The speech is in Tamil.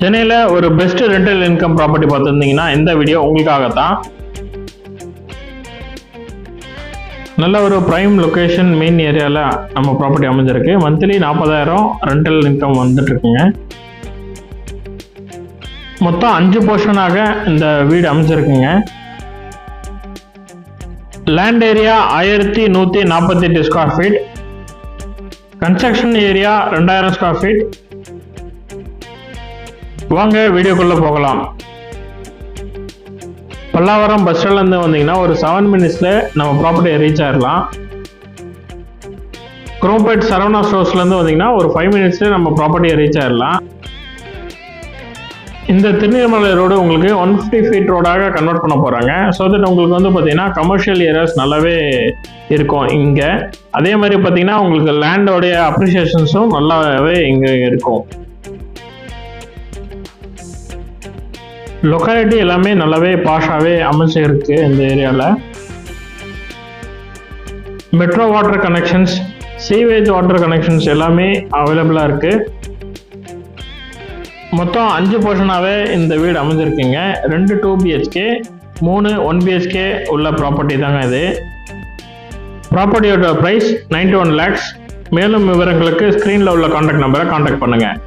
சென்னையில் ஒரு பெஸ்ட் ரெண்டல் இன்கம் ப்ராப்பர்ட்டி பார்த்துருந்தீங்கன்னா இந்த வீடியோ உங்களுக்காக தான். நல்ல ஒரு ப்ரைம் லொக்கேஷன் மெயின் ஏரியாவில் நம்ம ப்ராப்பர்ட்டி அமைஞ்சிருக்கு. மந்த்லி 40,000 ரெண்டல் இன்கம் வந்துட்டு இருக்குங்க. மொத்தம் 5 போர்ஷனாக இந்த வீடு அமைஞ்சிருக்குங்க. Land area 1148 square feet, construction area 2000 square feet. வாங்க வீடியோக்குள்ள போகலாம். பல்லாவரம் பஸ் ஸ்டாண்ட்லேருந்து வந்தீங்கன்னா ஒரு 7 மினிட்ஸில் நம்ம ப்ராப்பர்ட்டியை ரீச் ஆகிடலாம். குரோம்பேட் சரவணா ஸ்டோர்ஸ்லேருந்து வந்தீங்கன்னா ஒரு 5 மினிட்ஸில் நம்ம ப்ராப்பர்ட்டியை ரீச் ஆகிடலாம். இந்த திருநீர்மலை ரோடு உங்களுக்கு 150 ஃபீட் ரோடாக கன்வெர்ட் பண்ண போகிறாங்க. ஸோ தட் உங்களுக்கு வந்து பார்த்தீங்கன்னா கமர்ஷியல் ஏரியாஸ் நல்லாவே இருக்கும் இங்கே. அதே மாதிரி பார்த்தீங்கன்னா உங்களுக்கு லேண்டோடைய அப்ரிசியேஷன்ஸும் நல்லாவே இங்கே இருக்கும். லொக்காலிட்டி எல்லாமே நல்லாவே பாஷாகவே அமைச்சு இருக்கு. இந்த ஏரியாவில் metro water connections, sewage water connections எல்லாமே அவைலபிளாக இருக்கு. மொத்தம் 5 போர்ஷனாகவே இந்த வீடு அமைஞ்சிருக்குங்க. 2 2 BHK, 3 1 BHK உள்ள ப்ராப்பர்ட்டி தாங்க இது. ப்ராப்பர்ட்டியோட ப்ரைஸ் 91 lakhs. மேலும் விவரங்களுக்கு ஸ்க்ரீனில் உள்ள கான்டாக்ட் நம்பரை கான்டாக்ட் பண்ணுங்கள்.